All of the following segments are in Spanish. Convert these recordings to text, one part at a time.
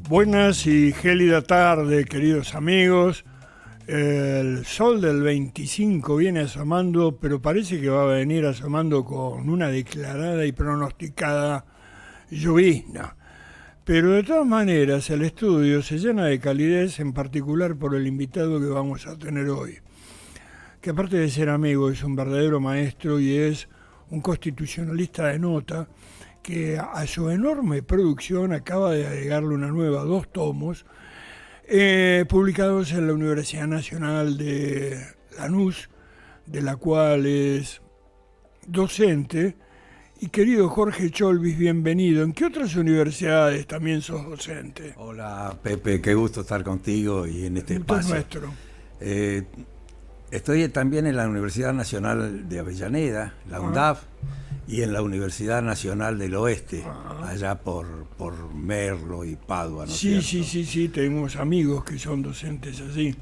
Buenas y gélida tarde, queridos amigos. El sol del 25 viene asomando, pero parece que va a venir asomando con una declarada y pronosticada llovizna. Pero de todas maneras, el estudio se llena de calidez, en particular por el invitado que vamos a tener hoy, que aparte de ser amigo es un verdadero maestro y es un constitucionalista de nota que a su enorme producción acaba de agregarle una nueva, 2 tomos, publicados en la Universidad Nacional de Lanús, de la cual es docente. Y querido Jorge Cholvis, bienvenido. ¿En qué otras universidades también sos docente? Hola Pepe, qué gusto estar contigo y en este espacio. Nuestro. Estoy también en la Universidad Nacional de Avellaneda, la UNDAV, y en la Universidad Nacional del Oeste, allá por Merlo y Padua, ¿no es cierto? Sí, tenemos amigos que son docentes allí,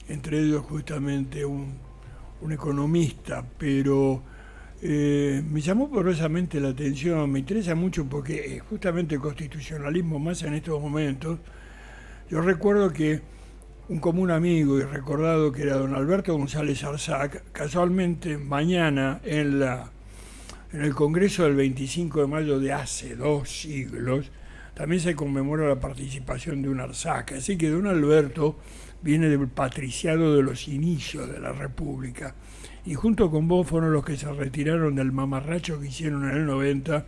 entre ellos justamente un economista, pero me llamó poderosamente la atención, me interesa mucho porque justamente el constitucionalismo más en estos momentos. Yo recuerdo que un común amigo y recordado que era don Alberto González Arzac, casualmente mañana en el Congreso del 25 de mayo de hace 2 siglos, también se conmemora la participación de un Arzac. Así que don Alberto viene del patriciado de los inicios de la República. Y junto con vos fueron los que se retiraron del mamarracho que hicieron en el 90,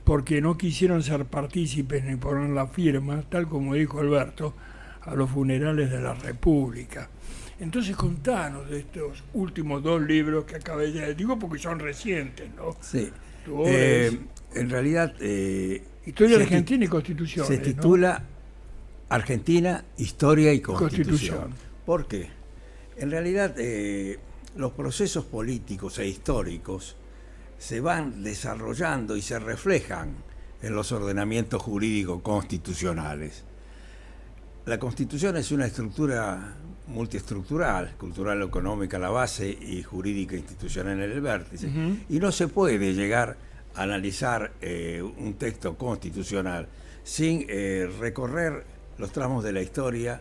porque no quisieron ser partícipes ni poner la firma, tal como dijo Alberto, a los funerales de la República. Entonces contanos de estos últimos 2 libros que acabé de... Digo porque son recientes, ¿no? Sí. En realidad... Historia de Argentina y Constitución. Se titula, ¿no? Argentina, Historia y Constitución. ¿Por qué? En realidad los procesos políticos e históricos se van desarrollando y se reflejan en los ordenamientos jurídicos constitucionales. La Constitución es una estructura multiestructural, cultural, económica la base y jurídica institucional en el vértice, y no se puede llegar a analizar un texto constitucional sin recorrer los tramos de la historia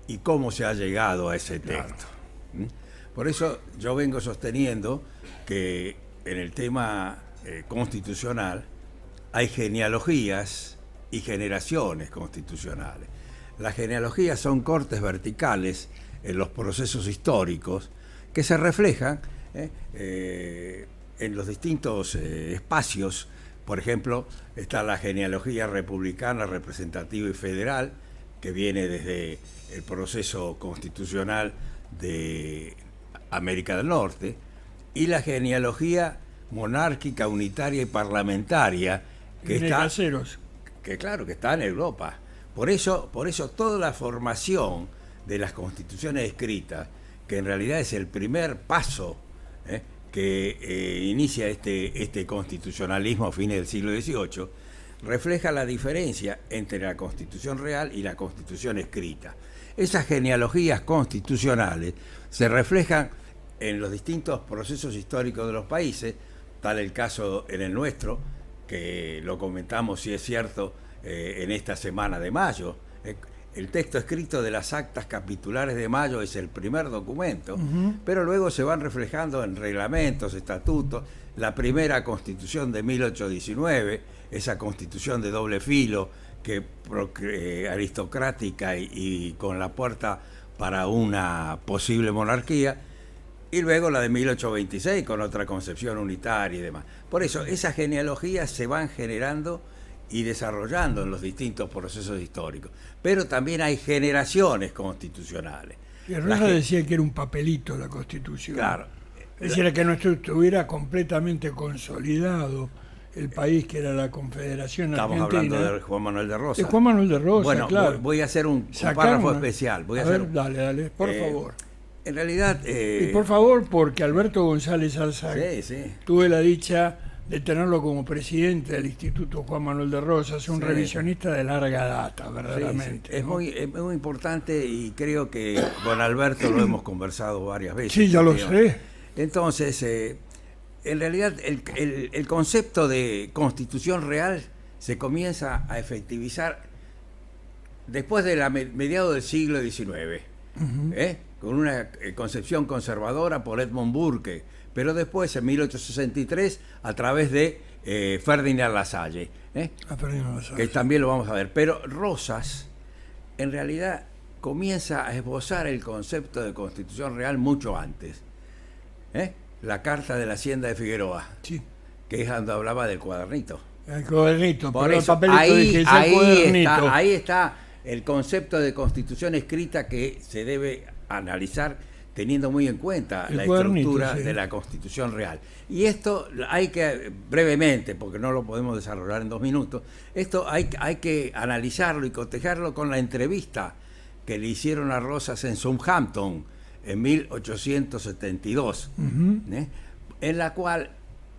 y cómo se ha llegado a ese texto. Por eso yo vengo sosteniendo que en el tema constitucional hay genealogías y generaciones constitucionales. Las genealogías son cortes verticales en los procesos históricos que se reflejan en los distintos espacios. Por ejemplo, está la genealogía republicana, representativa y federal, que viene desde el proceso constitucional de América del Norte, y la genealogía monárquica, unitaria y parlamentaria, que está en Europa. Por eso toda la formación de las constituciones escritas, que en realidad es el primer paso que inicia este constitucionalismo a fines del siglo XVIII, refleja la diferencia entre la Constitución real y la Constitución escrita. Esas genealogías constitucionales se reflejan en los distintos procesos históricos de los países, tal el caso en el nuestro, que lo comentamos, si es cierto, en esta semana de mayo. El texto escrito de las actas capitulares de mayo es el primer documento, pero luego se van reflejando en reglamentos, estatutos, la primera constitución de 1819, esa constitución de doble filo, aristocrática y con la puerta para una posible monarquía, y luego la de 1826 con otra concepción unitaria y demás. Por eso esas genealogías se van generando y desarrollando en los distintos procesos históricos. Pero también hay generaciones constitucionales. Y Rosa decía que era un papelito la Constitución. Claro. Es decir, que no estuviera completamente consolidado el país que era la Confederación Argentina. Estamos hablando de Juan Manuel de Rosas. De Juan Manuel de Rosas, bueno, claro. Voy a hacer un párrafo especial. Dale, por favor. En realidad... y por favor, porque Alberto González Arzac, tuve la dicha de tenerlo como presidente del Instituto Juan Manuel de Rosas, un revisionista de larga data, verdaderamente. Es muy importante, y creo que con Alberto lo hemos conversado varias veces. Sí, ya lo sé. Entonces, en realidad el concepto de constitución real se comienza a efectivizar después de mediados del siglo XIX, con una concepción conservadora por Edmund Burke, pero después, en 1863, a través de Ferdinand Lassalle, que también lo vamos a ver. Pero Rosas, en realidad, comienza a esbozar el concepto de Constitución Real mucho antes. La Carta de la Hacienda de Figueroa, sí, que es donde hablaba del cuadernito. El cuadernito, por pero eso, el papelito dije, ahí está el concepto de Constitución escrita que se debe analizar teniendo muy en cuenta la estructura de la Constitución Real. Y esto hay que, brevemente, porque no lo podemos desarrollar en 2 minutos, esto hay que analizarlo y cotejarlo con la entrevista que le hicieron a Rosas en Southampton en 1872, en la cual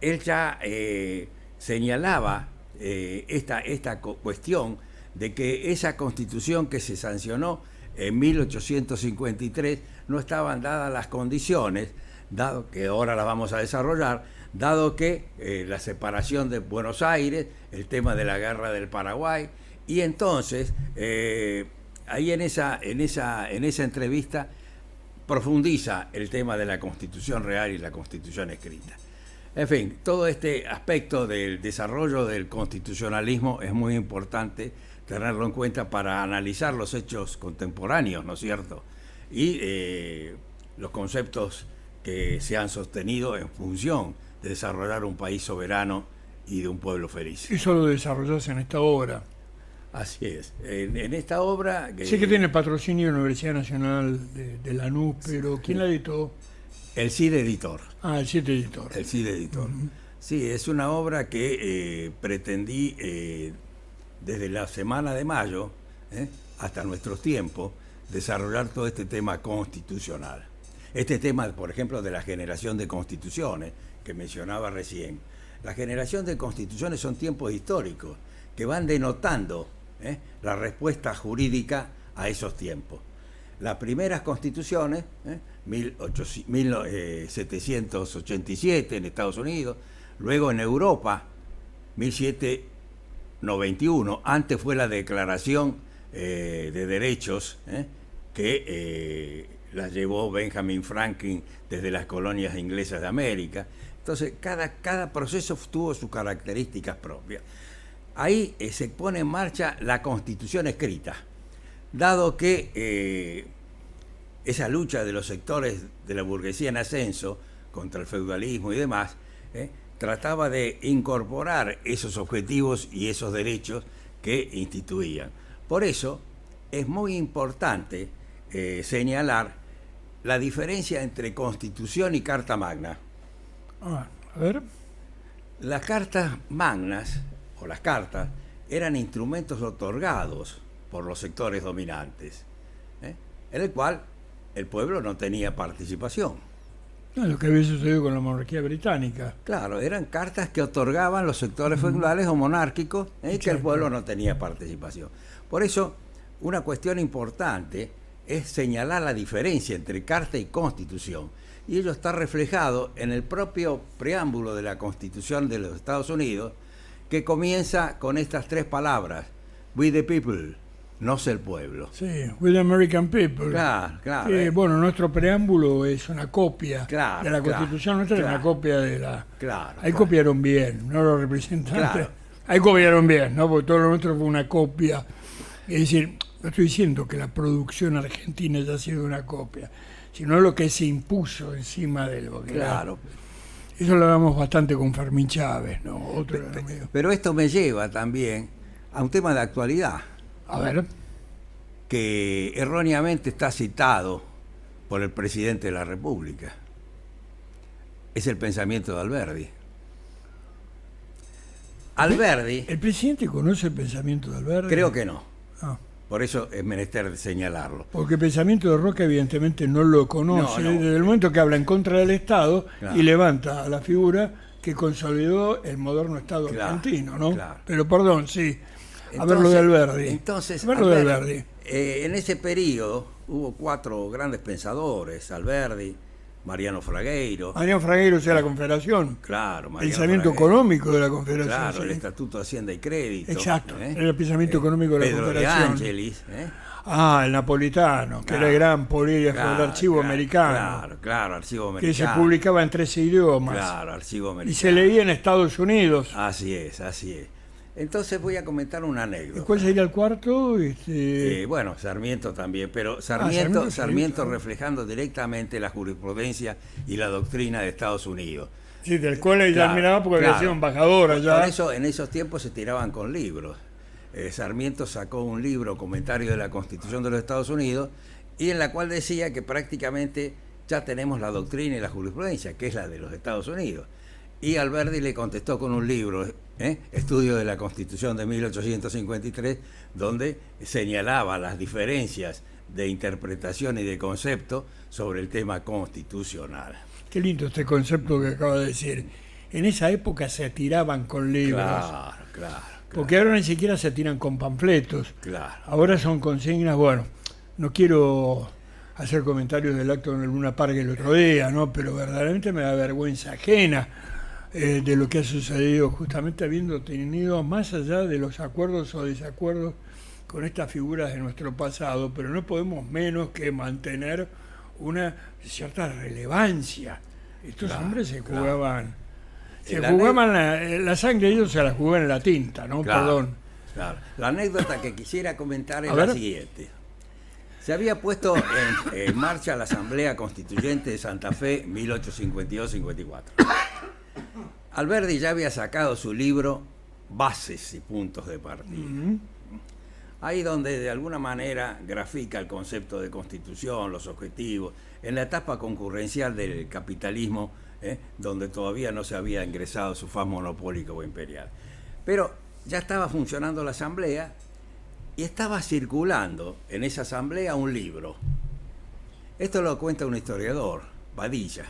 él ya señalaba esta cuestión de que esa Constitución que se sancionó en 1853 no estaban dadas las condiciones, dado que ahora las vamos a desarrollar, dado que la separación de Buenos Aires, el tema de la guerra del Paraguay, y entonces ahí en esa entrevista profundiza el tema de la Constitución Real y la Constitución escrita. En fin, todo este aspecto del desarrollo del constitucionalismo es muy importante tenerlo en cuenta para analizar los hechos contemporáneos, ¿no es cierto? Y los conceptos que se han sostenido en función de desarrollar un país soberano y de un pueblo feliz. Eso lo desarrollás en esta obra. Así es. En esta obra... Sé que tiene patrocinio de la Universidad Nacional de Lanús, pero ¿quién la editó? El CID Editor. El CID Editor. El CID Editor. Sí, es una obra que pretendí desde la semana de mayo hasta nuestros tiempos desarrollar todo este tema constitucional. Este tema, por ejemplo, de la generación de constituciones que mencionaba recién. La generación de constituciones son tiempos históricos que van denotando la respuesta jurídica a esos tiempos. Las primeras constituciones, 1787 en Estados Unidos, luego en Europa, 1791, antes fue la Declaración de Derechos que la llevó Benjamin Franklin desde las colonias inglesas de América. Entonces, cada proceso tuvo sus características propias. Ahí se pone en marcha la Constitución escrita, dado que esa lucha de los sectores de la burguesía en ascenso contra el feudalismo y demás, trataba de incorporar esos objetivos y esos derechos que instituían. Por eso es muy importante señalar la diferencia entre Constitución y Carta Magna. A ver. Las cartas magnas, o las cartas, eran instrumentos otorgados por los sectores dominantes, en el cual el pueblo no tenía participación. Lo que había sucedido con la monarquía británica. Claro, eran cartas que otorgaban los sectores feudales o monárquicos, que el pueblo no tenía participación. Por eso, una cuestión importante es señalar la diferencia entre carta y constitución. Y ello está reflejado en el propio preámbulo de la Constitución de los Estados Unidos, que comienza con estas 3 palabras: We the people, no sé el pueblo. Sí, We the American people. Claro. Bueno, nuestro preámbulo es una copia de la Constitución nuestra, es una copia de la... Ahí copiaron bien, no los representantes. Ahí copiaron bien, ¿no? Porque todo lo nuestro fue una copia. Es decir, no estoy diciendo que la producción argentina haya sido una copia, sino lo que se impuso encima de lo que Claro. Eso lo hablamos bastante con Fermín Chávez, ¿no? Otro amigo. Pero esto me lleva también a un tema de actualidad. A ver. Que erróneamente está citado por el presidente de la República. Es el pensamiento de Alberdi. Alberdi... ¿El presidente conoce el pensamiento de Alberdi? Creo que no. Por eso es menester señalarlo. Porque el pensamiento de Roca evidentemente no lo conoce, desde el momento que habla en contra del Estado y levanta a la figura que consolidó el moderno Estado argentino, ¿no? Claro. Pero perdón, sí. A ver lo de Alberdi. Entonces, Alberdi. En ese periodo hubo 4 grandes pensadores: Alberdi, Mariano Fragueiro. Mariano Fragueiro, o sea, la Confederación. Claro, El Mariano pensamiento Fragueiro. económico de la Confederación. Claro, sí. el Estatuto de Hacienda y Crédito. Exacto, el pensamiento económico de la Pedro Confederación. de Angelis. Ah, el napolitano, que Claro. era el gran polígrafo del Claro, archivo claro, americano, Claro, archivo que se americano. publicaba en 13 idiomas Claro, archivo americano. y se leía en Estados Unidos. Así es, así es. Entonces voy a comentar una ¿Y anécdota. cuál sería el cuarto? Bueno, Sarmiento también, pero Sarmiento, Sarmiento sí. reflejando directamente la jurisprudencia y la doctrina de Estados Unidos. Sí, del cual ella Claro, admiraba porque había claro. sido embajadora Por ya. eso en esos tiempos se tiraban con libros. Sarmiento sacó un libro, Comentario de la Constitución de los Estados Unidos, y en la cual decía que prácticamente ya tenemos la doctrina y la jurisprudencia, que es la de los Estados Unidos. Y Alberdi le contestó con un libro, Estudio de la Constitución de 1853, donde señalaba las diferencias de interpretación y de concepto sobre el tema constitucional. Qué lindo este concepto que acaba de decir. En esa época se tiraban con libros, Claro. porque ahora ni siquiera se tiran con panfletos. Claro. Ahora son consignas, bueno, no quiero hacer comentarios del acto en el Luna Park el otro día, ¿no? Pero verdaderamente me da vergüenza ajena de lo que ha sucedido, justamente habiendo tenido más allá de los acuerdos o desacuerdos con estas figuras de nuestro pasado, pero no podemos menos que mantener una cierta relevancia. Estos Claro, hombres se claro. jugaban, El la sangre de ellos se la jugaban en la tinta, ¿no? Claro, Perdón. claro. La anécdota que quisiera comentar es A la ver. siguiente. Se había puesto en marcha la Asamblea Constituyente de Santa Fe 1852-54. Alberdi ya había sacado su libro Bases y Puntos de Partida. Ahí donde de alguna manera grafica el concepto de constitución, los objetivos, en la etapa concurrencial del capitalismo, donde todavía no se había ingresado su faz monopólica o imperial. Pero ya estaba funcionando la asamblea y estaba circulando en esa asamblea un libro. Esto lo cuenta un historiador, Padilla,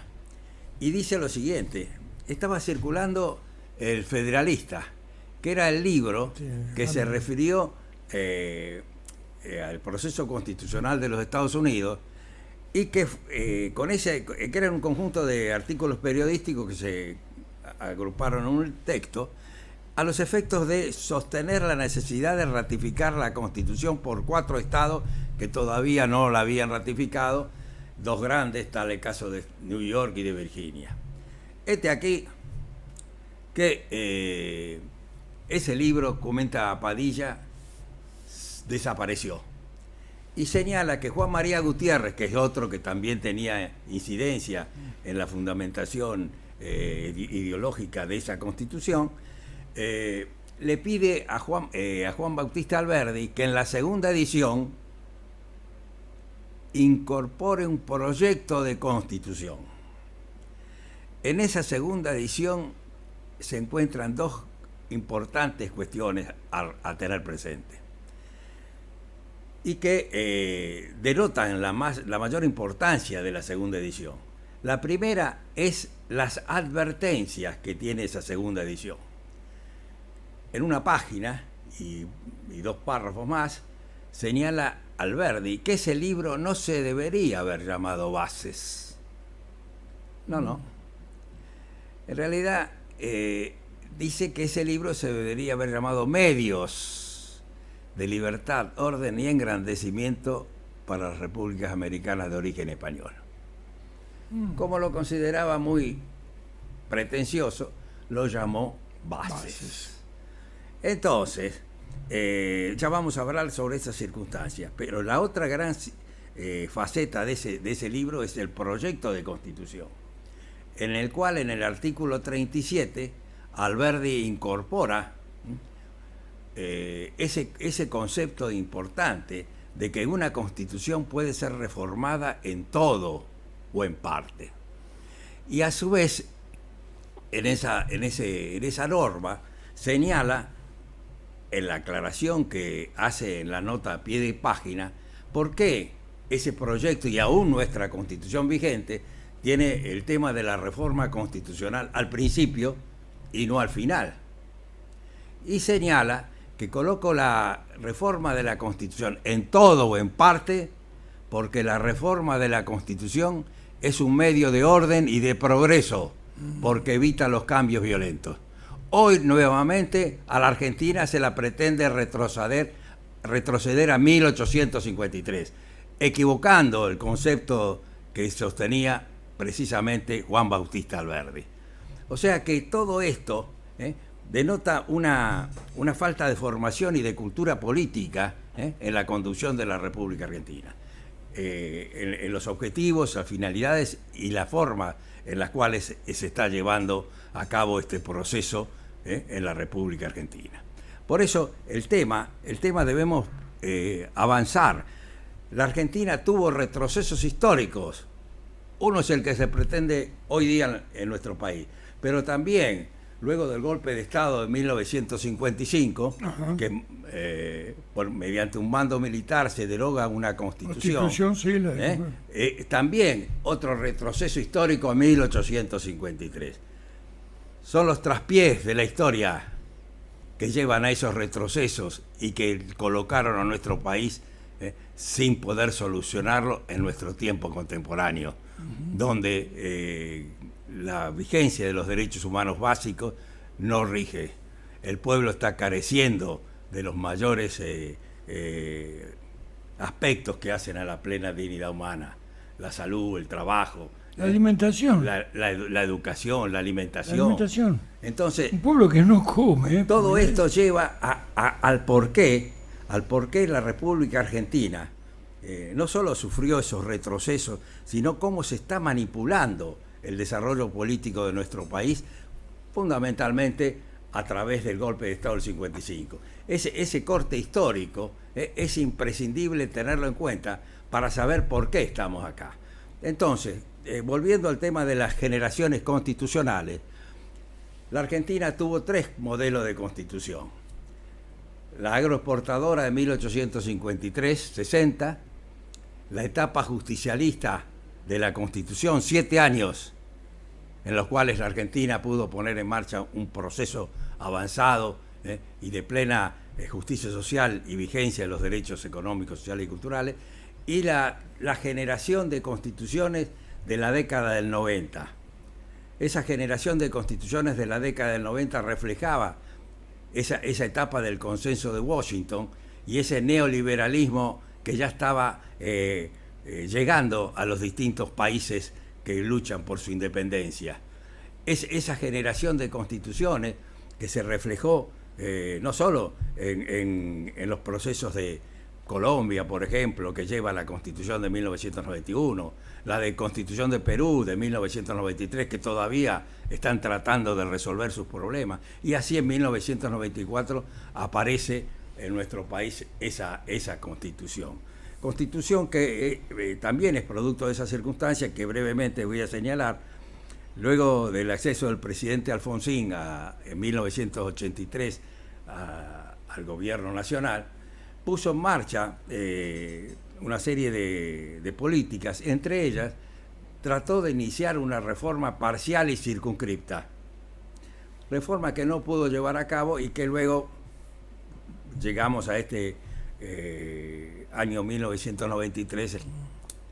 y dice lo siguiente: estaba circulando El Federalista, que era el libro que se refirió al proceso constitucional de los Estados Unidos, y que que era un conjunto de artículos periodísticos que se agruparon en un texto a los efectos de sostener la necesidad de ratificar la Constitución por 4 estados que todavía no la habían ratificado, 2 grandes, tal el caso de New York y de Virginia. Aquí que ese libro, comenta Padilla, desapareció. Y señala que Juan María Gutiérrez, que es otro que también tenía incidencia en la fundamentación ideológica de esa Constitución, le pide a Juan Bautista Alberdi que en la segunda edición incorpore un proyecto de Constitución. En esa segunda edición se encuentran 2 importantes cuestiones a tener presente y que denotan la mayor importancia de la segunda edición. La primera es las advertencias que tiene esa segunda edición. En una página y 2 párrafos más señala Alberdi que ese libro no se debería haber llamado Bases. No. En realidad dice que ese libro se debería haber llamado Medios de Libertad, Orden y Engrandecimiento para las Repúblicas Americanas de Origen Español. Como lo consideraba muy pretencioso, lo llamó Bases. Entonces, ya vamos a hablar sobre esas circunstancias, pero la otra gran faceta de ese libro es el proyecto de Constitución, en el cual en el artículo 37 Alberdi incorpora ese concepto importante de que una Constitución puede ser reformada en todo o en parte. Y a su vez, en esa norma señala, en la aclaración que hace en la nota a pie de página, por qué ese proyecto y aún nuestra Constitución vigente tiene el tema de la reforma constitucional al principio y no al final. Y señala que coloco la reforma de la Constitución en todo o en parte porque la reforma de la Constitución es un medio de orden y de progreso, porque evita los cambios violentos. Hoy, nuevamente, a la Argentina se la pretende retroceder a 1853, equivocando el concepto que sostenía precisamente Juan Bautista Alberdi. O sea que todo esto denota una falta de formación y de cultura política en la conducción de la República Argentina, en los objetivos, las finalidades y la forma en las cuales se está llevando a cabo este proceso en la República Argentina. Por eso el tema debemos avanzar. La Argentina tuvo retrocesos históricos. Uno es el que se pretende hoy día en nuestro país, pero también luego del golpe de Estado de 1955, que mediante un mando militar se deroga una constitución. Sí, también otro retroceso histórico a 1853. Son los traspiés de la historia que llevan a esos retrocesos y que colocaron a nuestro país sin poder solucionarlo en nuestro tiempo contemporáneo, donde la vigencia de los derechos humanos básicos no rige. El pueblo está careciendo de los mayores aspectos que hacen a la plena dignidad humana: la salud, el trabajo, la alimentación, la educación, la alimentación. Entonces, un pueblo que no come. Todo esto lleva al porqué la República Argentina no solo sufrió esos retrocesos, sino cómo se está manipulando el desarrollo político de nuestro país, fundamentalmente a través del golpe de Estado del 55. Ese corte histórico es imprescindible tenerlo en cuenta para saber por qué estamos acá. Entonces, volviendo al tema de las generaciones constitucionales, la Argentina tuvo 3 modelos de constitución: la agroexportadora de 1853-60, la etapa justicialista de la Constitución, 7 años en los cuales la Argentina pudo poner en marcha un proceso avanzado y de plena justicia social y vigencia de los derechos económicos, sociales y culturales, y la generación de constituciones de la década del 90. Esa generación de constituciones de la década del 90 reflejaba esa etapa del consenso de Washington y ese neoliberalismo que ya estaba llegando a los distintos países que luchan por su independencia. Es esa generación de constituciones que se reflejó no solo en los procesos de Colombia, por ejemplo, que lleva la Constitución de 1991, la de Constitución de Perú de 1993, que todavía están tratando de resolver sus problemas, y así en 1994 aparece en nuestro país esa Constitución. Constitución que también es producto de esa circunstancia que brevemente voy a señalar. Luego del acceso del presidente Alfonsín en 1983 al gobierno nacional, puso en marcha una serie de políticas. Entre ellas, trató de iniciar una reforma parcial y circunscripta. Reforma que no pudo llevar a cabo y que luego llegamos a este año 1993,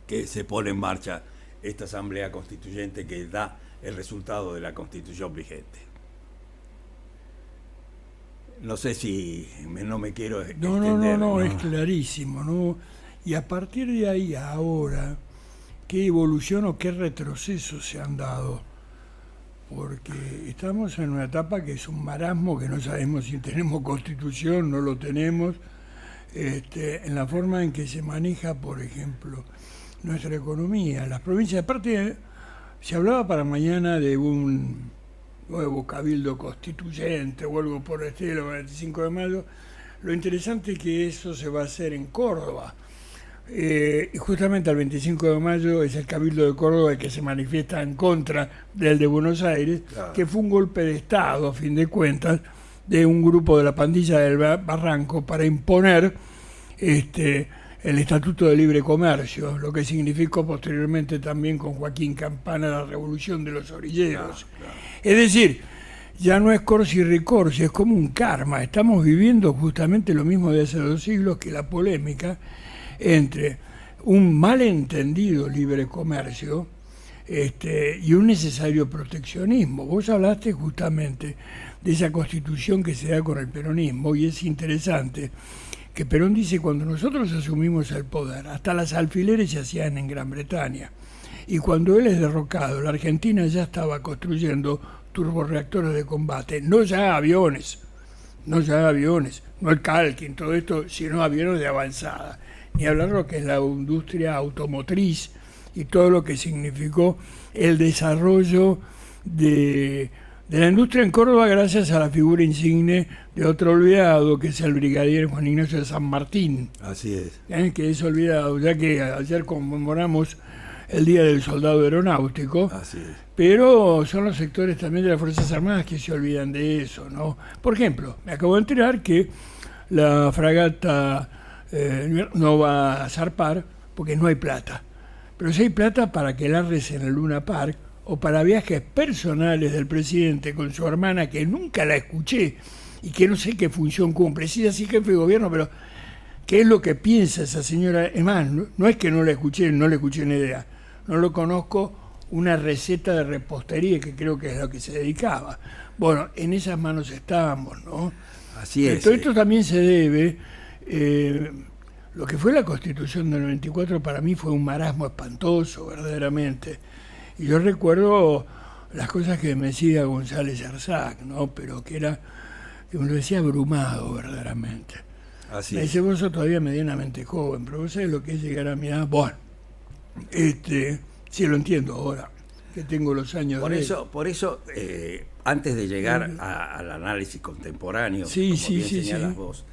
que se pone en marcha esta Asamblea Constituyente que da el resultado de la Constitución vigente. No sé si no me quiero extender. No, es clarísimo, ¿no? Y a partir de ahí, ahora, ¿qué evolución o qué retrocesos se han dado? Porque estamos en una etapa que es un marasmo, que no sabemos si tenemos constitución, no lo tenemos, en la forma en que se maneja, por ejemplo, nuestra economía. Las provincias, aparte, se hablaba para mañana de un nuevo cabildo constituyente o algo por el estilo, el 25 de mayo. Lo interesante es que eso se va a hacer en Córdoba. Y justamente el 25 de mayo es el Cabildo de Córdoba el que se manifiesta en contra del de Buenos Aires, claro, que fue un golpe de Estado, a fin de cuentas, de un grupo de la pandilla del Barranco para imponer el Estatuto de Libre Comercio, lo que significó posteriormente también con Joaquín Campana la Revolución de los Orilleros. Claro. Es decir, ya no es corsi ricorsi, es como un karma. Estamos viviendo justamente lo mismo de hace 2 siglos, que la polémica entre un malentendido libre comercio y un necesario proteccionismo. Vos hablaste justamente de esa constitución que se da con el peronismo, y es interesante que Perón dice: cuando nosotros asumimos el poder, hasta las alfileres se hacían en Gran Bretaña, y cuando él es derrocado, la Argentina ya estaba construyendo turborreactores de combate, no ya aviones, no el Calkin, todo esto, sino aviones de avanzada. Ni hablar de lo que es la industria automotriz y todo lo que significó el desarrollo de la industria en Córdoba, gracias a la figura insigne de otro olvidado, que es el brigadier Juan Ignacio de San Martín. Así es. Que es olvidado, ya que ayer conmemoramos el Día del Soldado Aeronáutico. Así es. Pero son los sectores también de las Fuerzas Armadas que se olvidan de eso, ¿no? Por ejemplo, me acabo de enterar que la fragata no va a zarpar porque no hay plata. Pero sí hay plata para que Larres en el Luna Park, o para viajes personales del presidente con su hermana, que nunca la escuché y que no sé qué función cumple. Sí, así jefe de gobierno, pero ¿qué es lo que piensa esa señora? Es más, no es que no le escuché ni idea. No lo conozco, una receta de repostería, que creo que es a lo que se dedicaba. Bueno, en esas manos estábamos, ¿no? Así es. Todo esto también se debe, lo que fue la Constitución del 94 para mí fue un marasmo espantoso, verdaderamente. Y yo recuerdo las cosas que me decía González Arzac, ¿no? Pero que me lo decía abrumado, verdaderamente. Así me dice: vos sos todavía medianamente joven, pero vos sabés lo que es llegar a mi edad. Bueno, sí lo entiendo ahora, que tengo los años por de eso, antes de llegar al análisis contemporáneo, señalas vos,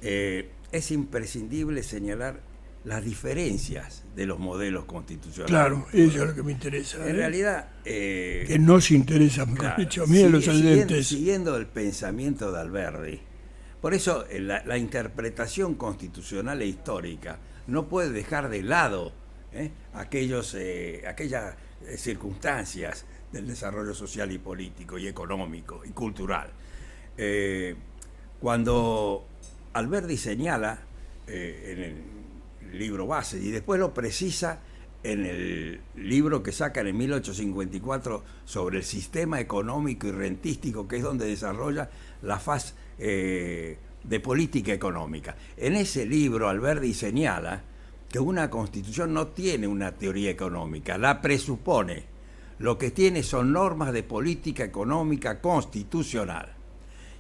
es imprescindible señalar las diferencias de los modelos constitucionales. Claro, eso es lo que me interesa. En realidad... que no se interesa, mejor dicho, a mí, los oyentes. Siguiendo el pensamiento de Alberdi. Por eso la interpretación constitucional e histórica no puede dejar de lado aquellas circunstancias del desarrollo social y político y económico y cultural. Cuando Alberdi señala en el libro base, y después lo precisa en el libro que sacan en 1854 sobre el sistema económico y rentístico, que es donde desarrolla la faz de política económica. En ese libro Alberdi señala que una constitución no tiene una teoría económica, la presupone. Lo que tiene son normas de política económica constitucional.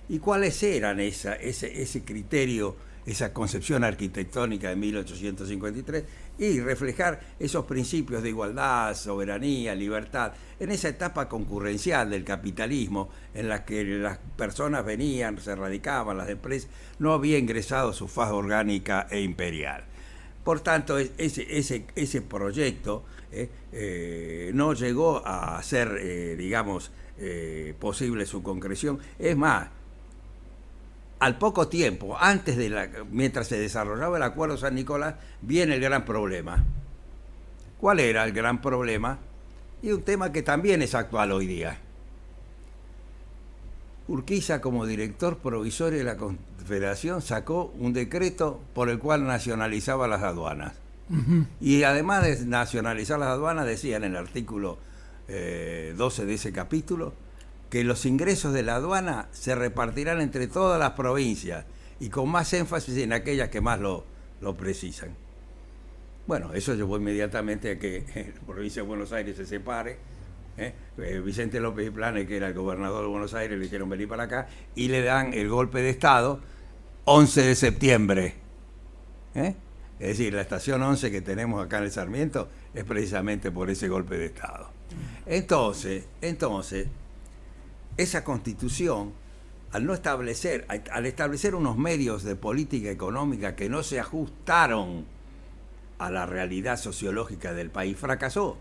¿Y cuáles eran ese criterio, esa concepción arquitectónica de 1853? Y reflejar esos principios de igualdad, soberanía, libertad, en esa etapa concurrencial del capitalismo en la que las personas venían, se radicaban, las empresas, no había ingresado su faz orgánica e imperial. Por tanto, ese proyecto no llegó a ser, posible su concreción. Es más, al poco tiempo, mientras se desarrollaba el Acuerdo San Nicolás, viene el gran problema. ¿Cuál era el gran problema? Y un tema que también es actual hoy día. Urquiza, como director provisorio de la Confederación, sacó un decreto por el cual nacionalizaba las aduanas. Uh-huh. Y además de nacionalizar las aduanas, decía en el artículo 12 de ese capítulo, que los ingresos de la aduana se repartirán entre todas las provincias y con más énfasis en aquellas que más lo precisan. Bueno, eso llevó inmediatamente a que la provincia de Buenos Aires se separe. Vicente López y Planes, que era el gobernador de Buenos Aires, le dijeron venir para acá y le dan el golpe de Estado 11 de septiembre. Es decir, la estación 11 que tenemos acá en el Sarmiento es precisamente por ese golpe de Estado. Entonces, esa constitución, al establecer unos medios de política económica que no se ajustaron a la realidad sociológica del país, fracasó.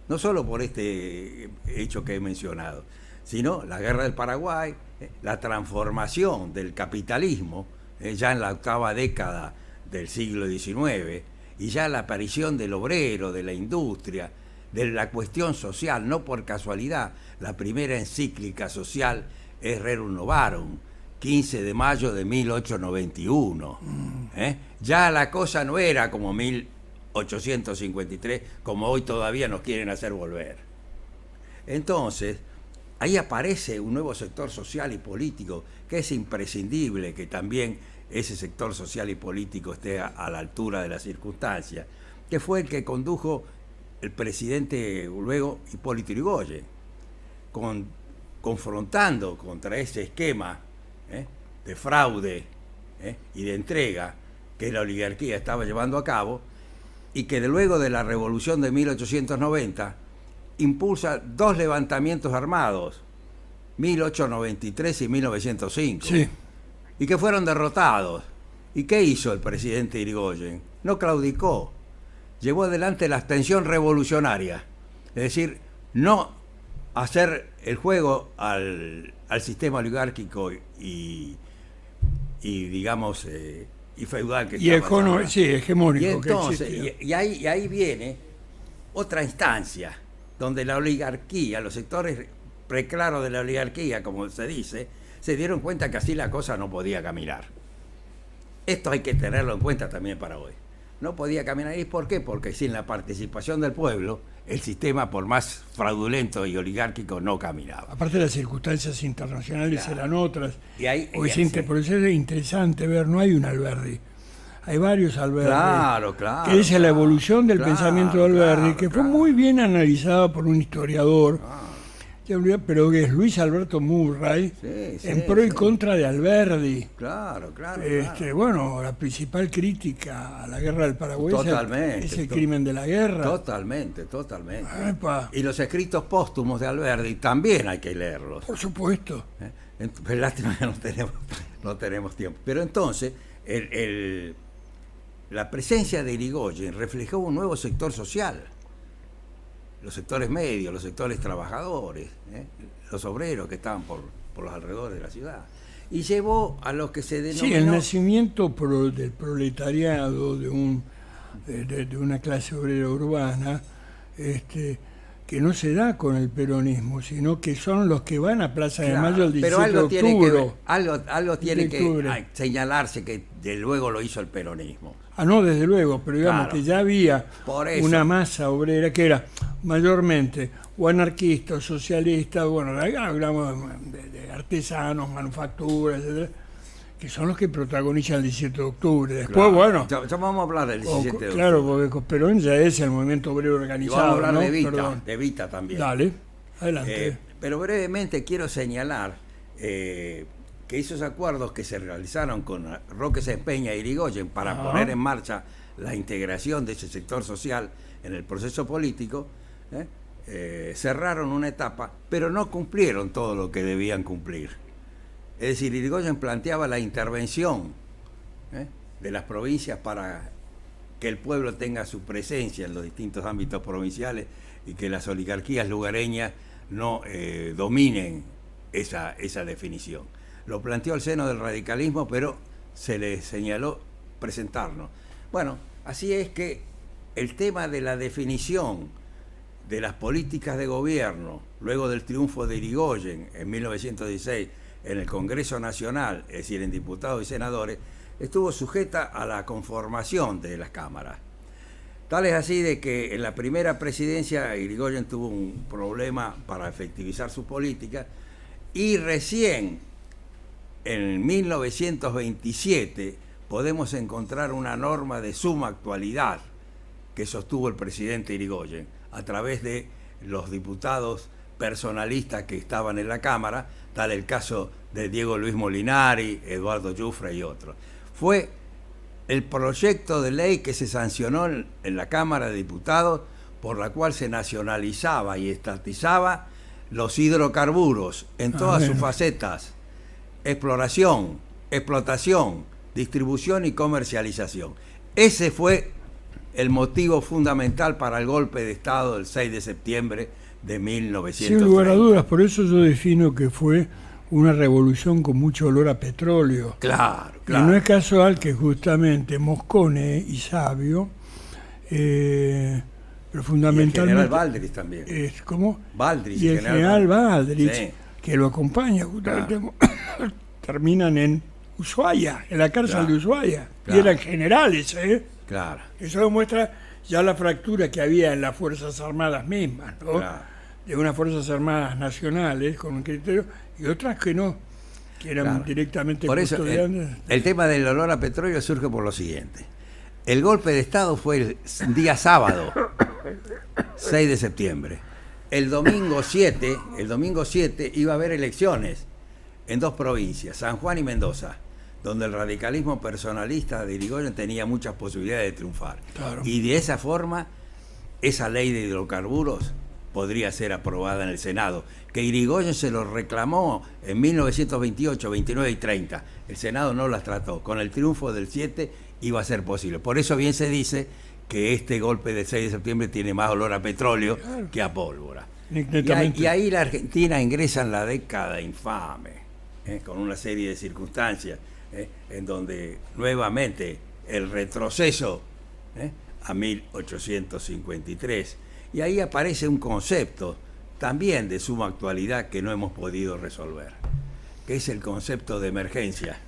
No solo por este hecho que he mencionado, sino la guerra del Paraguay, la transformación del capitalismo, ya en la octava década del siglo XIX, y ya la aparición del obrero, de la industria, de la cuestión social. No por casualidad, la primera encíclica social es Rerum Novarum, 15 de mayo de 1891. Ya la cosa no era como 1853, como hoy todavía nos quieren hacer volver. Entonces, ahí aparece un nuevo sector social y político que es imprescindible que también ese sector social y político esté a la altura de las circunstancias, que fue el que condujo el presidente luego Hipólito Yrigoyen, confrontando contra ese esquema de fraude y de entrega que la oligarquía estaba llevando a cabo, y que luego de la revolución de 1890 impulsa dos levantamientos armados, 1893 y 1905, Sí. y que fueron derrotados. ¿Y qué hizo el presidente Yrigoyen? No claudicó, llevó adelante la abstención revolucionaria, es decir, no hacer el juego al sistema oligárquico y digamos, y feudal que estaba Sí, hegemónico. y entonces, que existía. y ahí viene otra instancia, donde la oligarquía, los sectores preclaros de la oligarquía, como se dice, se dieron cuenta que así la cosa no podía caminar. Esto hay que tenerlo en cuenta también para hoy. No podía caminar. ¿Y por qué? Porque sin la participación del pueblo, el sistema, por más fraudulento y oligárquico, no caminaba. Aparte, las circunstancias internacionales Claro. eran otras. Y ahí, Por eso sí. es interesante ver, no hay un Alberdi, hay varios Alberdi. Claro, claro. Que es la evolución del claro, pensamiento de Alberdi, claro, que fue claro. muy bien analizada por un historiador, Ah, pero que es Luis Alberto Murray, sí, en pro y sí. contra de Alberdi. Claro, claro. Bueno, la principal crítica a la guerra del Paraguay Totalmente, es el crimen de la guerra. Totalmente. Epa, Y los escritos póstumos de Alberdi también hay que leerlos. por supuesto. Pero lástima que no tenemos tiempo. Pero entonces, la presencia de Yrigoyen reflejó un nuevo sector social. Los sectores medios, los sectores trabajadores, los obreros que estaban por los alrededores de la ciudad. Y llevó a lo que se denominó... Sí, el nacimiento del proletariado, de una clase obrera urbana, que no se da con el peronismo, sino que son los que van a Plaza de Claro, Mayo el 17 pero algo de tiene octubre. algo tiene que octubre. señalarse que de luego lo hizo el peronismo. No, desde luego, pero digamos Claro. que ya había Por eso. una masa obrera que era mayormente o anarquista o socialista, bueno, hablamos de artesanos, manufacturas, etcétera, que son los que protagonizan el 17 de octubre. Después, Claro. bueno, Ya vamos a hablar del 17 de claro, octubre. porque con Perón ya es el movimiento obrero Y organizado. vamos a hablar ¿no? de Evita, Perdón. de Evita también. Dale, adelante. Pero brevemente quiero señalar que esos acuerdos que se realizaron con Roque Sespeña y Yrigoyen para Ajá. poner en marcha la integración de ese sector social en el proceso político, cerraron una etapa, pero no cumplieron todo lo que debían cumplir. Es decir, Yrigoyen planteaba la intervención de las provincias para que el pueblo tenga su presencia en los distintos ámbitos provinciales y que las oligarquías lugareñas no dominen esa definición. Lo planteó el seno del radicalismo, pero se le señaló presentarnos. Bueno, así es que el tema de la definición de las políticas de gobierno, luego del triunfo de Yrigoyen en 1916 en el Congreso Nacional, es decir, en diputados y senadores, estuvo sujeta a la conformación de las cámaras. Tal es así de que en la primera presidencia Yrigoyen tuvo un problema para efectivizar su política y recién en 1927 podemos encontrar una norma de suma actualidad que sostuvo el presidente Yrigoyen a través de los diputados personalistas que estaban en la Cámara, tal el caso de Diego Luis Molinari, Eduardo Yufre y otros. Fue el proyecto de ley que se sancionó en la Cámara de Diputados, por la cual se nacionalizaba y estatizaba los hidrocarburos en todas sus facetas: exploración, explotación, distribución y comercialización. Ese fue el motivo fundamental para el golpe de Estado del 6 de septiembre de 1930. Sin lugar a dudas, por eso yo defino que fue una revolución con mucho olor a petróleo. Claro, Y claro. no es casual que justamente Moscone y Sabio, pero fundamentalmente... Y el general Valdris también. ¿Cómo? Valdris Y el general Valdris, Sí. que lo acompaña justamente, terminan en Ushuaia, en la cárcel Claro. de Ushuaia. Claro. Y eran generales, ¿eh? Claro. Eso demuestra ya la fractura que había en las Fuerzas Armadas mismas, ¿no? Claro. De unas Fuerzas Armadas nacionales con un criterio y otras que no, que eran Claro. directamente Por eso custodiadas. el tema del olor a petróleo surge por lo siguiente. El golpe de Estado fue el día sábado, 6 de septiembre. El domingo 7 iba a haber elecciones en dos provincias, San Juan y Mendoza, donde el radicalismo personalista de Irigoyen tenía muchas posibilidades de triunfar. Claro. Y de esa forma, esa ley de hidrocarburos podría ser aprobada en el Senado, que Irigoyen se lo reclamó en 1928, 29 y 30. El Senado no las trató. Con el triunfo del 7 iba a ser posible. Por eso bien se dice que este golpe del 6 de septiembre tiene más olor a petróleo que a pólvora. Y ahí la Argentina ingresa en la década infame, con una serie de circunstancias, en donde nuevamente el retroceso a 1853. Y ahí aparece un concepto también de suma actualidad que no hemos podido resolver, que es el concepto de emergencia.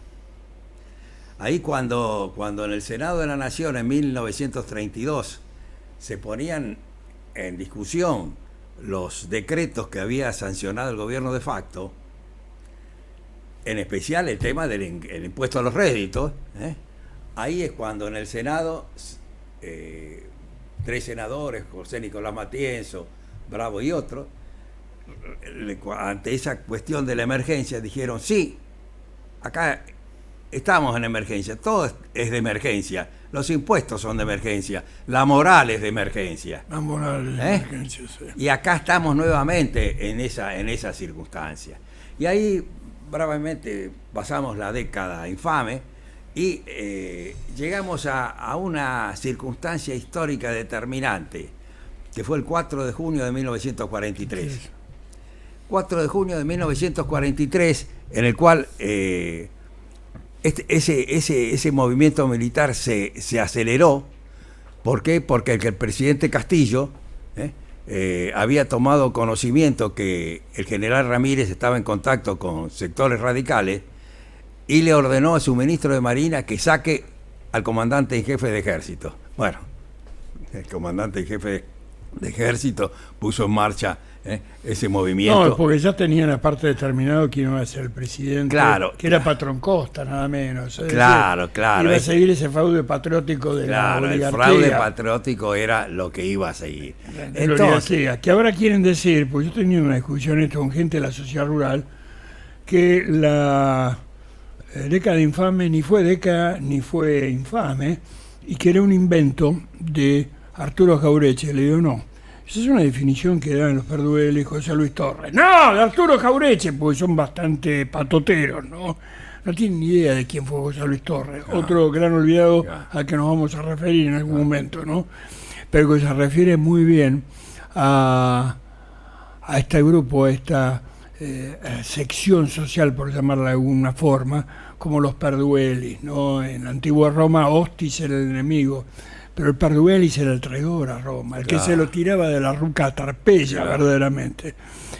Ahí cuando en el Senado de la Nación en 1932 se ponían en discusión los decretos que había sancionado el gobierno de facto, en especial el tema del el impuesto a los réditos, ahí es cuando en el Senado 3 senadores, José Nicolás Matienzo, Bravo y otros, ante esa cuestión de la emergencia dijeron, sí, acá estamos en emergencia, todo es de emergencia, los impuestos son de emergencia, la moral es de emergencia. La moral es de emergencia, sí. Y acá estamos nuevamente en esa circunstancia. Y ahí brevemente pasamos la década infame y llegamos a una circunstancia histórica determinante, que fue el 4 de junio de 1943. Sí. 4 de junio de 1943, en el cual ese movimiento militar se aceleró. ¿Por qué? Porque el presidente Castillo había tomado conocimiento que el general Ramírez estaba en contacto con sectores radicales y le ordenó a su ministro de Marina que saque al comandante en jefe de ejército. Bueno, el comandante en jefe de ejército puso en marcha ese movimiento. No, porque ya tenían aparte determinado quién iba a ser el presidente, claro, que era Patrón Costa, nada menos. Claro, claro. Iba a seguir ese fraude patriótico de la oligarquía. El fraude patriótico era lo que iba a seguir. Entonces, que ahora quieren decir, pues yo tenía una discusión esto con gente de la sociedad rural, que la década infame ni fue década ni fue infame, y que era un invento de Arturo Jauretche. Le digo, no. Esa es una definición que dan los Perduelli y José Luis Torres. No, de Arturo Jauretche, porque son bastante patoteros, ¿no? No tienen ni idea de quién fue José Luis Torres. Otro gran olvidado al que nos vamos a referir en algún momento, ¿no? Pero que se refiere muy bien a este grupo, a esta sección social, por llamarla de alguna forma, como los Perduelli, ¿no? En la antigua Roma, Hostis era el enemigo. Pero el Perduellis era el traidor a Roma, el que se lo tiraba de la ruca a Tarpeya, verdaderamente.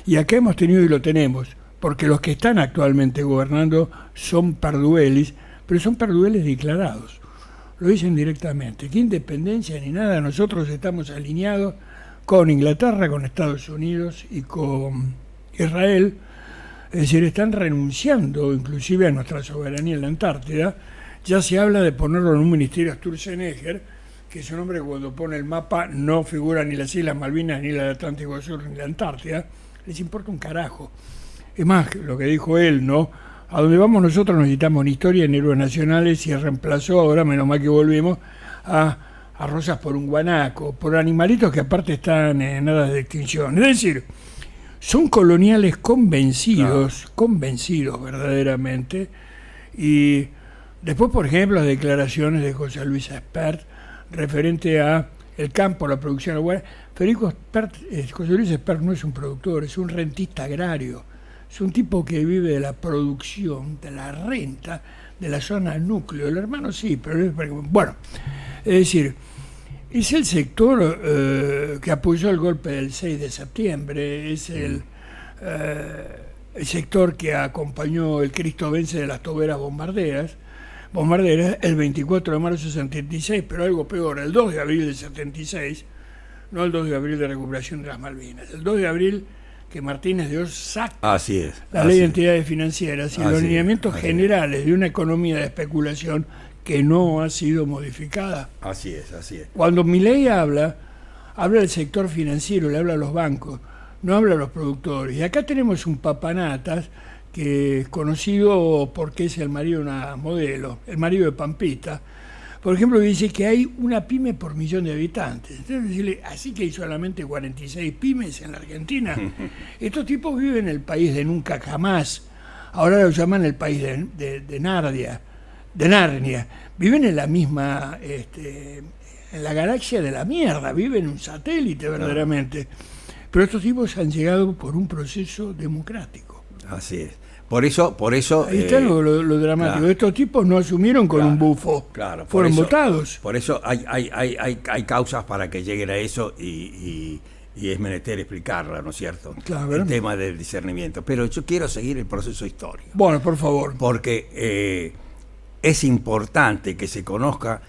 Y acá hemos tenido y lo tenemos, porque los que están actualmente gobernando son Perduellis, pero son Perduellis declarados. Lo dicen directamente. ¿Qué independencia ni nada? Nosotros estamos alineados con Inglaterra, con Estados Unidos y con Israel. Es decir, están renunciando inclusive a nuestra soberanía en la Antártida. Ya se habla de ponerlo en un ministerio Sturzenegger, que es un hombre que cuando pone el mapa no figura ni las Islas Malvinas, ni la Atlántico Sur, ni la Antártida. Les importa un carajo. Es más, lo que dijo él, ¿no? A donde vamos nosotros necesitamos ni historia ni héroes nacionales, y reemplazó, ahora menos mal que volvimos, a Rosas por un guanaco, por animalitos que aparte están en aras de extinción. Es decir, son coloniales convencidos verdaderamente. Y después, por ejemplo, las declaraciones de José Luis Espert referente a el campo, la producción agraria. Federico Espert, José Luis Espert no es un productor, es un rentista agrario, es un tipo que vive de la producción, de la renta, de la zona núcleo. El hermano sí, pero bueno, es decir, es el sector que apoyó el golpe del 6 de septiembre, es el sector que acompañó el Cristo vence de las toberas bombarderas, Bombardera el 24 de marzo del 76, pero algo peor, el 2 de abril del 76, no el 2 de abril de recuperación de las Malvinas, el 2 de abril que Martínez de Oz saca Así es. la ley de entidades financieras y los lineamientos generales de una economía de especulación que no ha sido modificada. Así es, así es. Cuando Milei habla del sector financiero, le habla a los bancos, no habla a los productores. Y acá tenemos un papanatas que es conocido porque es el marido de una modelo, el marido de Pampita. Por ejemplo, dice que hay una pyme por millón de habitantes. Entonces, decirle, así que hay solamente 46 pymes en la Argentina. Estos tipos viven en el país de nunca jamás. Ahora lo llaman el país de Narnia. Viven en la misma, en la galaxia de la mierda, viven en un satélite verdaderamente. Pero estos tipos han llegado por un proceso democrático. Así es. Por eso ahí está lo dramático. Claro. Estos tipos no asumieron con un bufo, fueron votados. Por eso hay causas para que lleguen a eso y es menester explicarla, ¿no es cierto? Claro. El tema del discernimiento. Pero yo quiero seguir el proceso histórico. Bueno, por favor. Porque es importante que se conozca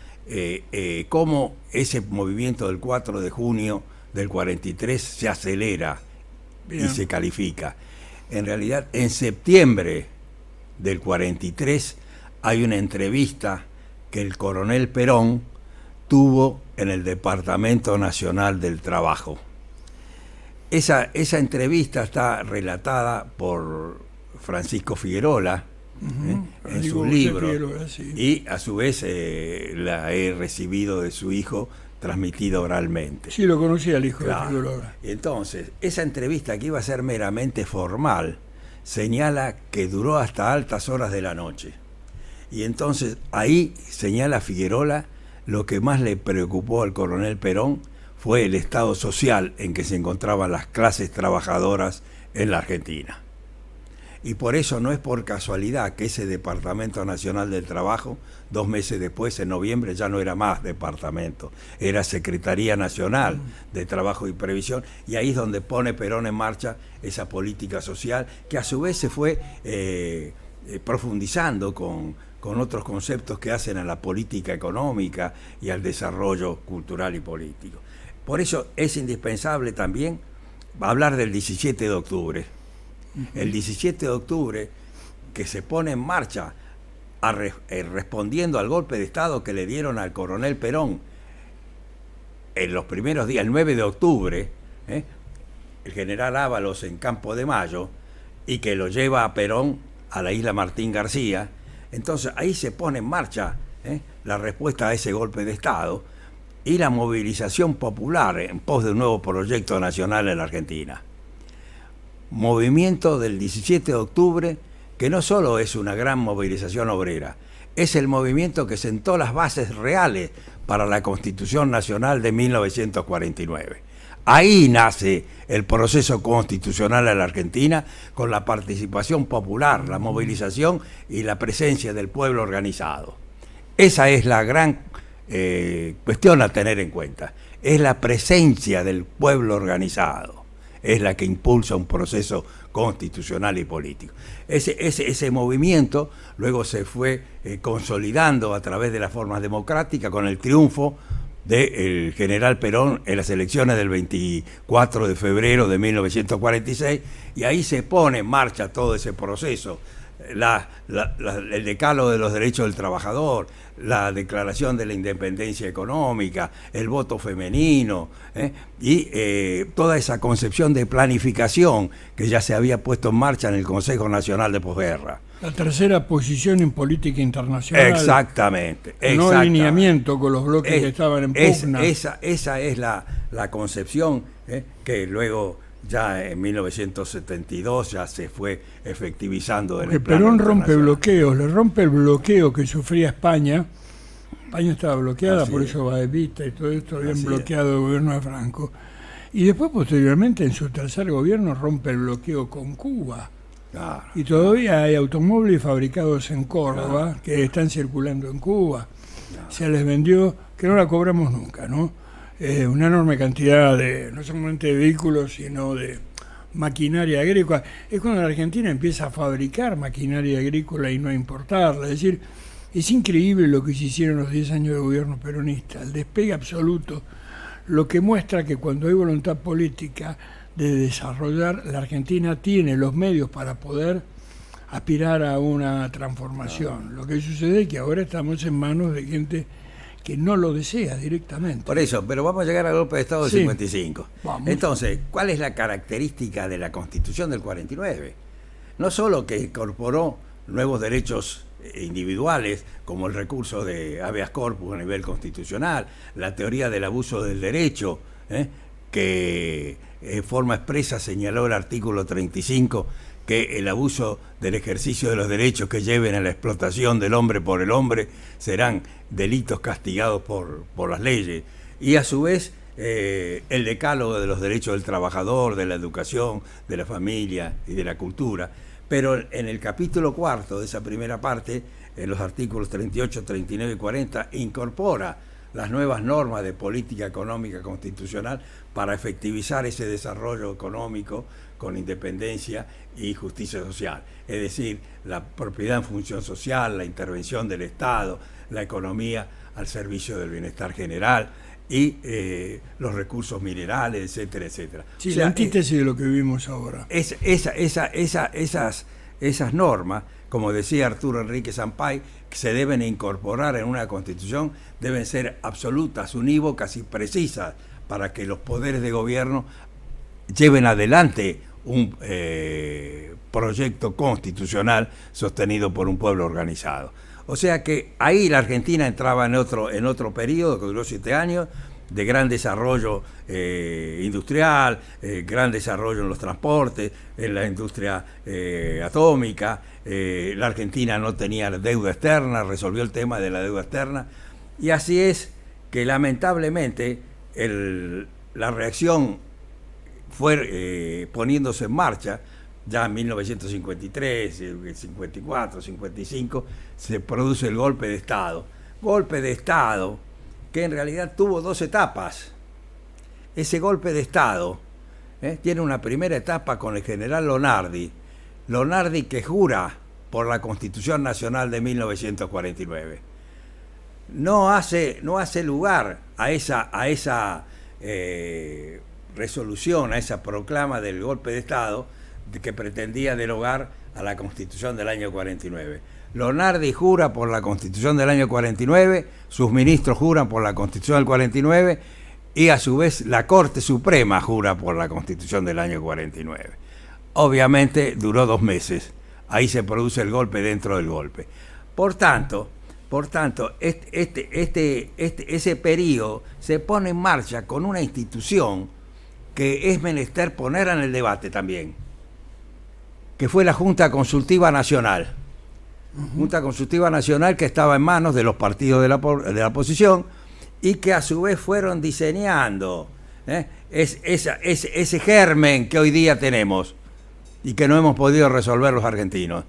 cómo ese movimiento del 4 de junio del 43 se acelera. Bien. Y se califica. En realidad, en septiembre del 43 hay una entrevista que el coronel Perón tuvo en el Departamento Nacional del Trabajo. Esa entrevista está relatada por Francisco Figuerola en su libro, sí. Y a su vez la he recibido de su hijo transmitida oralmente. Sí, lo conocía el hijo, claro. de Figueroa. Entonces, esa entrevista, que iba a ser meramente formal, señala que duró hasta altas horas de la noche. Y entonces ahí señala Figueroa lo que más le preocupó al coronel Perón fue el estado social en que se encontraban las clases trabajadoras en la Argentina. Y por eso no es por casualidad que ese Departamento Nacional del Trabajo, 2 meses después, en noviembre, ya no era más departamento, era Secretaría Nacional de Trabajo y Previsión, y ahí es donde pone Perón en marcha esa política social, que a su vez se fue profundizando con otros conceptos que hacen a la política económica y al desarrollo cultural y político. Por eso es indispensable también hablar del 17 de octubre. El 17 de octubre, que se pone en marcha respondiendo al golpe de Estado que le dieron al coronel Perón en los primeros días, el 9 de octubre, el general Ábalos en Campo de Mayo, y que lo lleva a Perón a la isla Martín García. Entonces ahí se pone en marcha la respuesta a ese golpe de Estado y la movilización popular en pos de un nuevo proyecto nacional en la Argentina. Movimiento del 17 de octubre, que no solo es una gran movilización obrera, es el movimiento que sentó las bases reales para la Constitución Nacional de 1949. Ahí nace el proceso constitucional en la Argentina, con la participación popular, la movilización y la presencia del pueblo organizado. Esa es la gran cuestión a tener en cuenta, es la presencia del pueblo organizado. Es la que impulsa un proceso constitucional y político. Ese movimiento luego se fue consolidando a través de las formas democráticas con el triunfo del general Perón en las elecciones del 24 de febrero de 1946, y ahí se pone en marcha todo ese proceso. El decálogo de los derechos del trabajador, la declaración de la independencia económica, el voto femenino, y toda esa concepción de planificación que ya se había puesto en marcha en el Consejo Nacional de Posguerra. La tercera posición en política internacional. Exactamente. No alineamiento con los bloques que estaban en pugna. Esa es la concepción que luego, ya en 1972, ya se fue efectivizando en el plano Perón rompe internacional. bloqueos, le rompe el bloqueo que sufría España. España estaba bloqueada, Así por es. eso Baevita y todo esto habían Así bloqueado el gobierno de Franco. Y después, posteriormente, en su tercer gobierno, rompe el bloqueo con Cuba. Claro. Y todavía hay automóviles fabricados en Córdoba que están circulando en Cuba. Se les vendió, que no la cobramos nunca, ¿no? Una enorme cantidad de, no solamente de vehículos, sino de maquinaria agrícola. Es cuando la Argentina empieza a fabricar maquinaria agrícola y no a importarla. Es decir, Es increíble lo que se hicieron los 10 años de gobierno peronista, el despegue absoluto, lo que muestra que cuando hay voluntad política de desarrollar, la Argentina tiene los medios para poder aspirar a una transformación. Lo que sucede es que ahora estamos en manos de gente que no lo desea directamente. Por eso, pero vamos a llegar al golpe de Estado del 55. Vamos. Entonces, ¿cuál es la característica de la Constitución del 49? No solo que incorporó nuevos derechos individuales, como el recurso de habeas corpus a nivel constitucional, la teoría del abuso del derecho, que en forma expresa señaló el artículo 35, que el abuso del ejercicio de los derechos que lleven a la explotación del hombre por el hombre serán delitos castigados por las leyes, y a su vez el decálogo de los derechos del trabajador, de la educación, de la familia y de la cultura. Pero en el capítulo cuarto de esa primera parte, en los artículos 38, 39 y 40, incorpora las nuevas normas de política económica constitucional para efectivizar ese desarrollo económico con independencia y justicia social. Es decir, la propiedad en función social, la intervención del Estado, la economía al servicio del bienestar general y los recursos minerales, etcétera, etcétera. Sí, o sea, la antítesis de lo que vivimos ahora. Esas normas, como decía Arturo Enrique Sampay, que se deben incorporar en una constitución, deben ser absolutas, unívocas y precisas para que los poderes de gobierno lleven adelante un proyecto constitucional sostenido por un pueblo organizado. O sea que ahí la Argentina entraba en otro periodo que duró 7 años, de gran desarrollo industrial, gran desarrollo en los transportes, en la industria atómica. La Argentina no tenía deuda externa, resolvió el tema de la deuda externa, y así es que lamentablemente la reacción fue poniéndose en marcha. Ya en 1953, 54, 55, se produce el golpe de Estado. Golpe de Estado que en realidad tuvo 2 etapas. Ese golpe de Estado tiene una primera etapa con el general Lonardi que jura por la Constitución Nacional de 1949. No hace lugar a esa resolución, a esa proclama del golpe de Estado que pretendía derogar a la Constitución del año 49. Lonardi jura por la Constitución del año 49, sus ministros juran por la Constitución del 49 y a su vez la Corte Suprema jura por la Constitución del año 49. Obviamente duró 2 meses, ahí se produce el golpe dentro del golpe. Por tanto, ese periodo se pone en marcha con una institución que es menester poner en el debate también, que fue la Junta Consultiva Nacional. Junta Consultiva Nacional que estaba en manos de los partidos de la oposición y que a su vez fueron diseñando ese germen que hoy día tenemos y que no hemos podido resolver los argentinos.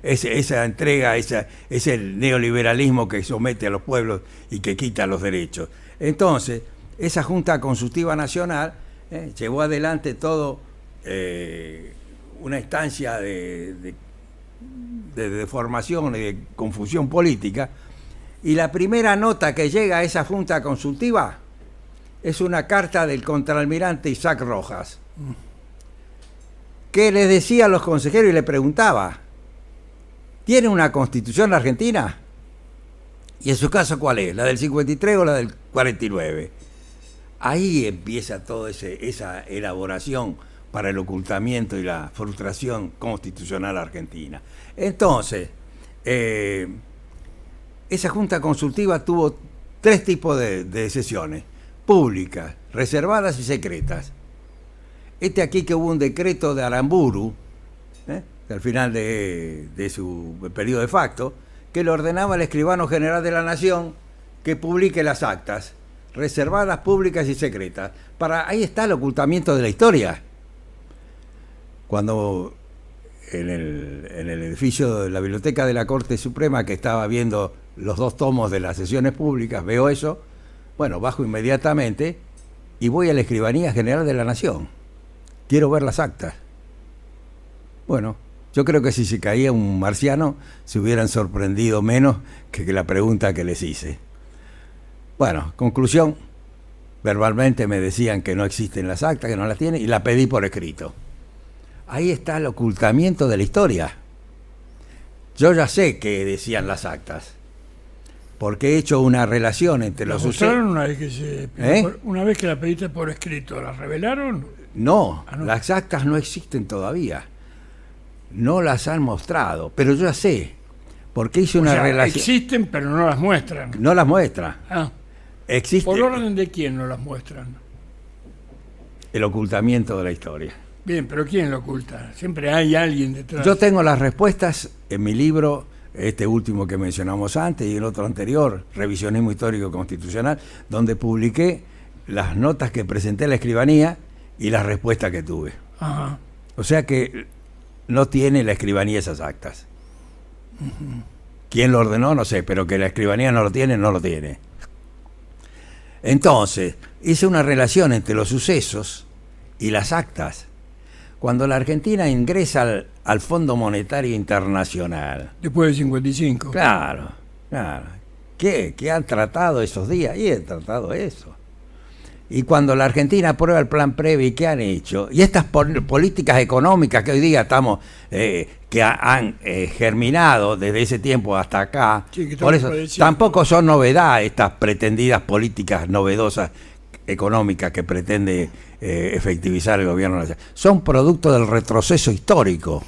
Esa entrega, es el neoliberalismo que somete a los pueblos y que quita los derechos. Entonces, esa Junta Consultiva Nacional llevó adelante todo una instancia de formación y de confusión política, y la primera nota que llega a esa Junta Consultiva es una carta del contraalmirante Isaac Rojas, que les decía a los consejeros y le preguntaba: ¿tiene una constitución la Argentina? Y en su caso, ¿cuál es? ¿La del 53 o la del 49? Ahí empieza toda esa elaboración para el ocultamiento y la frustración constitucional argentina. Entonces, esa Junta Consultiva tuvo 3 tipos de sesiones: públicas, reservadas y secretas. Aquí que hubo un decreto de Aramburu, al final de su periodo de facto, que le ordenaba al escribano general de la Nación que publique las actas, reservadas, públicas y secretas. Ahí está el ocultamiento de la historia. Cuando en el edificio de la Biblioteca de la Corte Suprema, que estaba viendo los 2 tomos de las sesiones públicas, veo eso, bueno, bajo inmediatamente y voy a la Escribanía General de la Nación. Quiero ver las actas. Bueno, Yo creo que si se caía un marciano se hubieran sorprendido menos que la pregunta que les hice. Bueno, conclusión, verbalmente me decían que no existen las actas, que no las tienen, y la pedí por escrito. Ahí está el ocultamiento de la historia. Yo ya sé qué decían las actas, porque he hecho una relación entre los sucesos. Una vez que la pediste por escrito, ¿la revelaron? No, las actas no existen todavía. No las han mostrado, pero yo ya sé, porque hice una relación. Existen, pero no las muestran. No las muestran. Existe. ¿Por orden de quién no las muestran? El ocultamiento de la historia. Bien, pero ¿quién lo oculta? Siempre hay alguien detrás. Yo tengo las respuestas en mi libro, este último que mencionamos antes y el otro anterior, Revisionismo Histórico Constitucional, donde publiqué las notas que presenté a la escribanía y las respuestas que tuve. Ajá. O sea que no tiene la escribanía esas actas. ¿Quién lo ordenó? No sé, pero que la escribanía no lo tiene, no lo tiene. Entonces, hice una relación entre los sucesos y las actas. Cuando la Argentina ingresa al Fondo Monetario Internacional. Después del 55. Claro. ¿Qué han tratado esos días? Y han tratado eso. Y cuando la Argentina aprueba el plan Previ, ¿qué han hecho? Y estas políticas económicas que hoy día estamos, que han germinado desde ese tiempo hasta acá, sí, por eso tampoco son novedad estas pretendidas políticas novedosas económicas que pretende efectivizar el gobierno nacional. Son producto del retroceso histórico,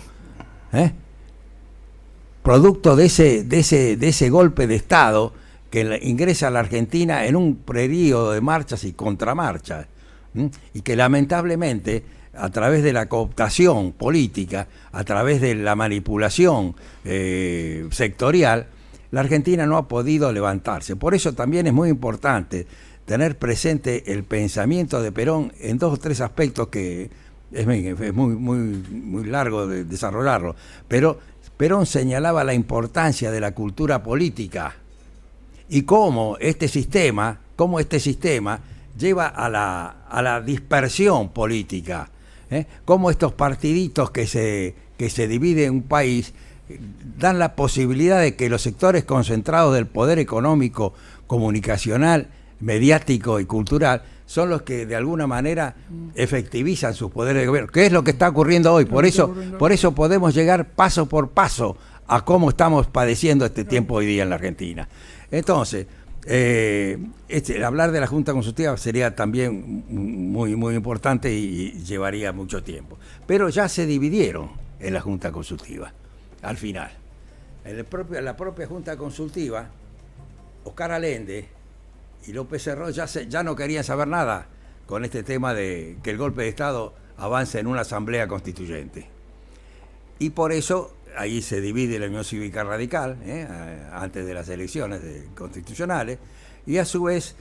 producto de ese golpe de Estado que ingresa a la Argentina en un periodo de marchas y contramarchas, y que lamentablemente a través de la cooptación política, a través de la manipulación sectorial, la Argentina no ha podido levantarse. Por eso también es muy importante tener presente el pensamiento de Perón en 2 o 3 aspectos que es muy largo de desarrollarlo, pero Perón señalaba la importancia de la cultura política y cómo este sistema lleva a la dispersión política, cómo estos partiditos que se dividen en un país dan la posibilidad de que los sectores concentrados del poder económico, comunicacional, mediático y cultural son los que de alguna manera efectivizan sus poderes de gobierno, que es lo que está ocurriendo hoy. Por eso podemos llegar paso por paso a cómo estamos padeciendo este tiempo hoy día en la Argentina. Entonces, hablar de la Junta Consultiva sería también muy importante y llevaría mucho tiempo. Pero ya se dividieron en la Junta Consultiva, al final. En la propia Junta Consultiva, Oscar Allende y López Cerrón ya no querían saber nada con este tema de que el golpe de Estado avance en una asamblea constituyente. Y por eso ahí se divide la Unión Cívica Radical, antes de las elecciones constitucionales, y a su vez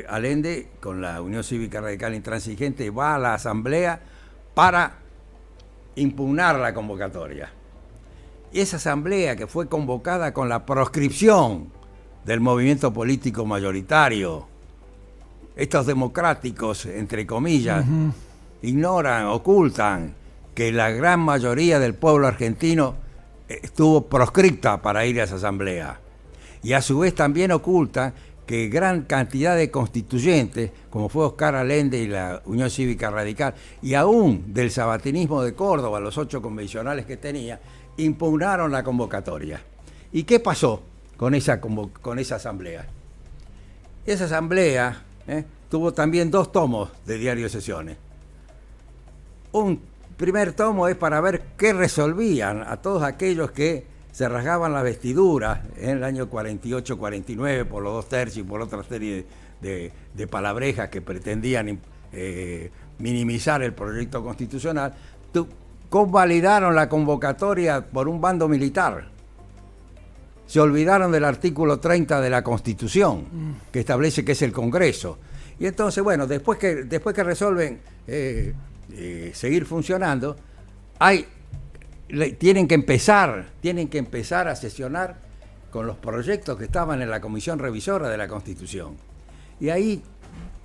Allende, con la Unión Cívica Radical Intransigente, va a la asamblea para impugnar la convocatoria. Y esa asamblea, que fue convocada con la proscripción del movimiento político mayoritario, estos democráticos, entre comillas, ignoran, ocultan que la gran mayoría del pueblo argentino estuvo proscripta para ir a esa asamblea. Y a su vez también ocultan que gran cantidad de constituyentes, como fue Oscar Allende y la Unión Cívica Radical, y aún del sabatinismo de Córdoba, los 8 convencionales que tenía, impugnaron la convocatoria. ¿Y qué pasó con esa asamblea? Esa asamblea tuvo también 2 tomos de diario de sesiones. Un primer tomo es para ver qué resolvían a todos aquellos que se rasgaban las vestiduras en el año 48-49 por los 2 tercios y por otra serie de palabrejas que pretendían minimizar el proyecto constitucional. Convalidaron la convocatoria por un bando militar. Se olvidaron del artículo 30 de la Constitución, que establece que es el Congreso. Y entonces, bueno, después que resuelven seguir funcionando, tienen que empezar a sesionar con los proyectos que estaban en la Comisión Revisora de la Constitución. Y ahí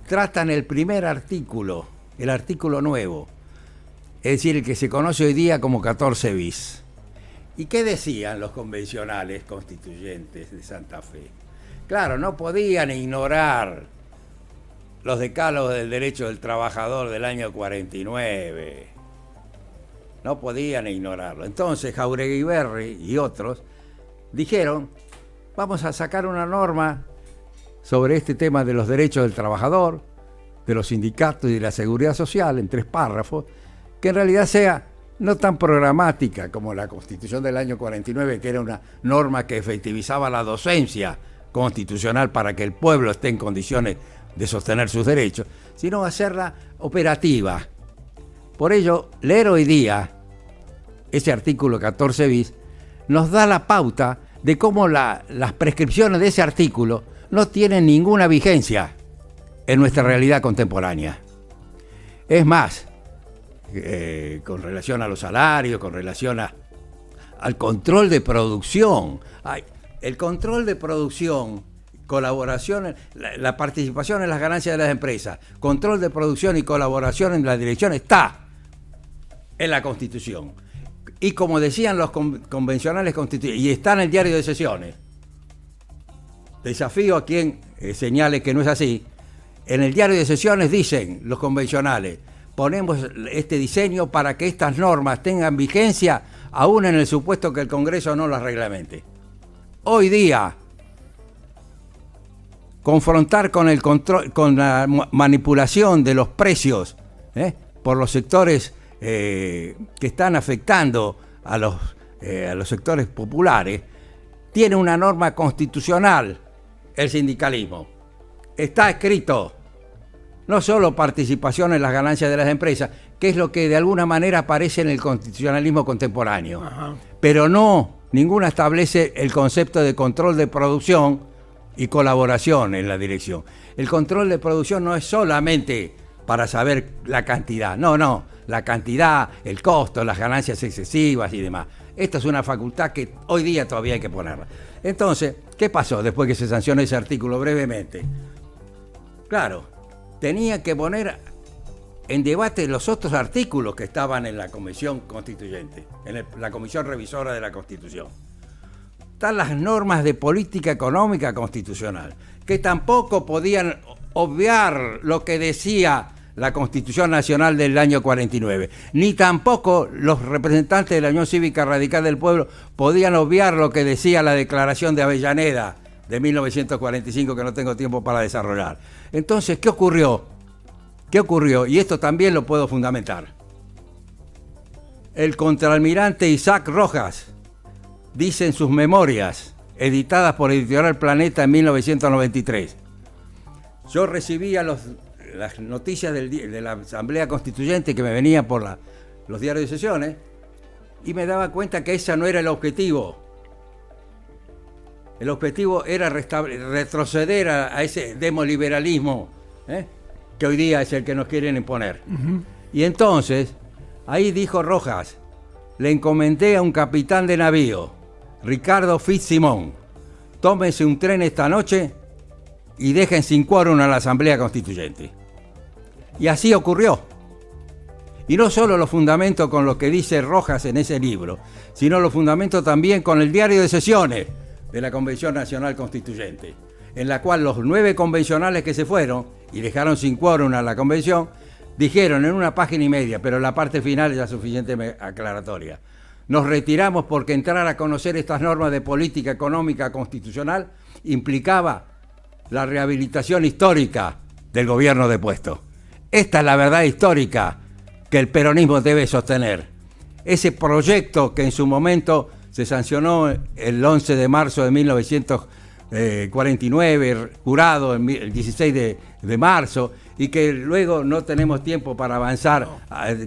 tratan el primer artículo, el artículo nuevo, es decir, el que se conoce hoy día como 14 bis. ¿Y qué decían los convencionales constituyentes de Santa Fe? Claro, no podían ignorar los decálogos del derecho del trabajador del año 49. No podían ignorarlo. Entonces Jáuregui Berry y otros dijeron, vamos a sacar una norma sobre este tema de los derechos del trabajador, de los sindicatos y de la seguridad social, en 3 párrafos, que en realidad sea no tan programática como la Constitución del año 49, que era una norma que efectivizaba la docencia constitucional para que el pueblo esté en condiciones de sostener sus derechos, sino hacerla operativa. Por ello, leer hoy día ese artículo 14 bis nos da la pauta de cómo las prescripciones de ese artículo no tienen ninguna vigencia en nuestra realidad contemporánea. Es más, con relación a los salarios, con relación al control de producción, el control de producción, colaboración, la participación en las ganancias de las empresas, control de producción y colaboración en la dirección está en la Constitución. Y como decían los convencionales constituyentes, y está en el diario de sesiones, desafío a quien señale que no es así, en el diario de sesiones dicen los convencionales, ponemos este diseño para que estas normas tengan vigencia aún en el supuesto que el Congreso no las reglamente. Hoy día, confrontar con el control, con la manipulación de los precios por los sectores que están afectando a los sectores populares, tiene una norma constitucional el sindicalismo. Está escrito, no solo participación en las ganancias de las empresas, que es lo que de alguna manera aparece en el constitucionalismo contemporáneo, pero no, ninguna establece el concepto de control de producción y colaboración en la dirección. El control de producción no es solamente para saber la cantidad, no, la cantidad, el costo, las ganancias excesivas y demás. Esta es una facultad que hoy día todavía hay que ponerla. Entonces, ¿qué pasó después que se sancionó ese artículo brevemente? Claro, tenía que poner en debate los otros artículos que estaban en la Comisión Constituyente, en la Comisión Revisora de la Constitución. Están las normas de política económica constitucional, que tampoco podían obviar lo que decía la Constitución Nacional del año 49, ni tampoco los representantes de la Unión Cívica Radical del Pueblo podían obviar lo que decía la Declaración de Avellaneda de 1945, que no tengo tiempo para desarrollar. Entonces, ¿qué ocurrió? Y esto también lo puedo fundamentar. El contraalmirante Isaac Rojas dice en sus memorias, editadas por Editorial Planeta en 1993, yo recibía las noticias de la Asamblea Constituyente que me venían por los diarios de sesiones y me daba cuenta que ese no era el objetivo. El objetivo era retroceder a ese demoliberalismo que hoy día es el que nos quieren imponer. Y entonces, ahí dijo Rojas, le encomendé a un capitán de navío, Ricardo Fitzsimón, tómense un tren esta noche y dejen sin quórum a la Asamblea Constituyente. Y así ocurrió. Y no solo lo fundamento con lo que dice Rojas en ese libro, sino lo fundamento también con el diario de sesiones de la Convención Nacional Constituyente, en la cual los 9 convencionales que se fueron y dejaron sin quórum a la convención, dijeron en una página y media, pero la parte final es ya suficientemente aclaratoria. Nos retiramos porque entrar a conocer estas normas de política económica constitucional implicaba la rehabilitación histórica del gobierno depuesto. Esta es la verdad histórica que el peronismo debe sostener. Ese proyecto que en su momento se sancionó el 11 de marzo de 1949, jurado el 16 de marzo, y que luego no tenemos tiempo para avanzar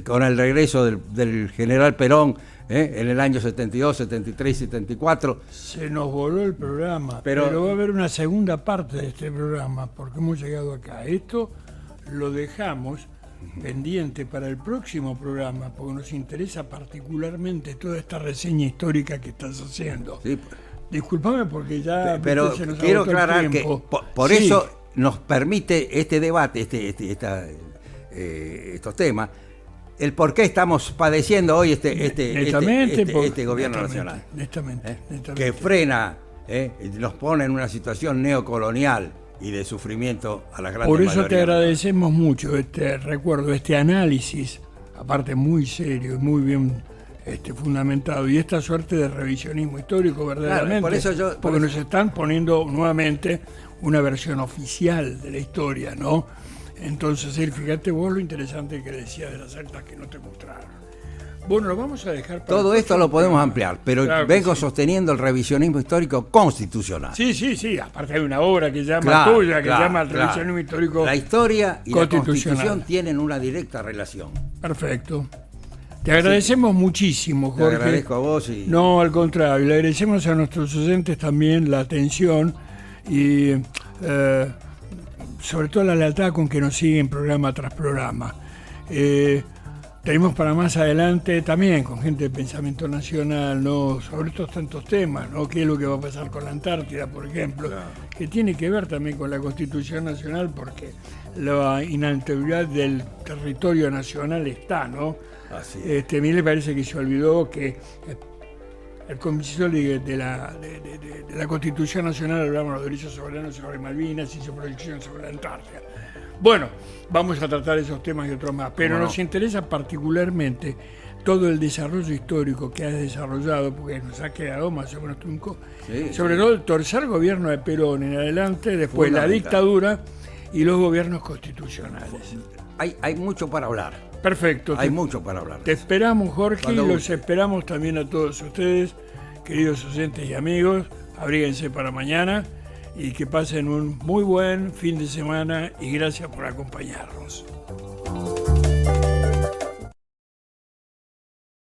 con el regreso del general Perón en el año 72, 73, 74. Se nos voló el programa, pero va a haber una segunda parte de este programa, porque hemos llegado acá. Esto lo dejamos pendiente para el próximo programa, porque nos interesa particularmente toda esta reseña histórica que estás haciendo. Sí. Disculpame porque ya pero se nos quiero agotó el aclarar que tiempo. por eso nos permite este debate, estos temas, el por qué estamos padeciendo hoy este gobierno netamente, nacional. Netamente. Que frena, nos pone en una situación neocolonial y de sufrimiento a la gran Por mayoría. eso te agradecemos mucho este análisis, aparte muy serio y muy bien fundamentado, y esta suerte de revisionismo histórico verdaderamente, porque nos están poniendo nuevamente una versión oficial de la historia, ¿no? Entonces, fíjate vos lo interesante que decía de las actas que no te mostraron. Bueno, lo vamos a dejar para todo esto lo podemos ampliar, pero claro vengo sí. sosteniendo el revisionismo histórico constitucional. Sí, aparte hay una obra que llama tuya, que llama el revisionismo histórico. La historia y la Constitución tienen una directa relación. Perfecto. Te agradecemos muchísimo, Jorge. Te agradezco a vos. No, al contrario, le agradecemos a nuestros oyentes también la atención y sobre todo la lealtad con que nos siguen programa tras programa. Tenemos para más adelante también con gente de pensamiento nacional, ¿no? Sobre estos tantos temas, ¿no? ¿Qué es lo que va a pasar con la Antártida, por ejemplo? Claro. Que tiene que ver también con la Constitución Nacional, porque la inalterabilidad del territorio nacional está, ¿no? Así es. A mí le parece que se olvidó que el comienzo de la Constitución Nacional hablamos de los derechos soberanos sobre Malvinas y su proyección sobre la Antártida. Bueno, vamos a tratar esos temas y otros más, pero nos interesa particularmente todo el desarrollo histórico que has desarrollado, porque nos ha quedado más o menos trunco, sobre todo el tercer gobierno de Perón en adelante, después la dictadura y los gobiernos constitucionales. Hay mucho para hablar. Perfecto. Hay mucho para hablar. Te esperamos, Jorge, y los esperamos también a todos ustedes, queridos oyentes y amigos. Abríguense para mañana y que pasen un muy buen fin de semana y gracias por acompañarnos.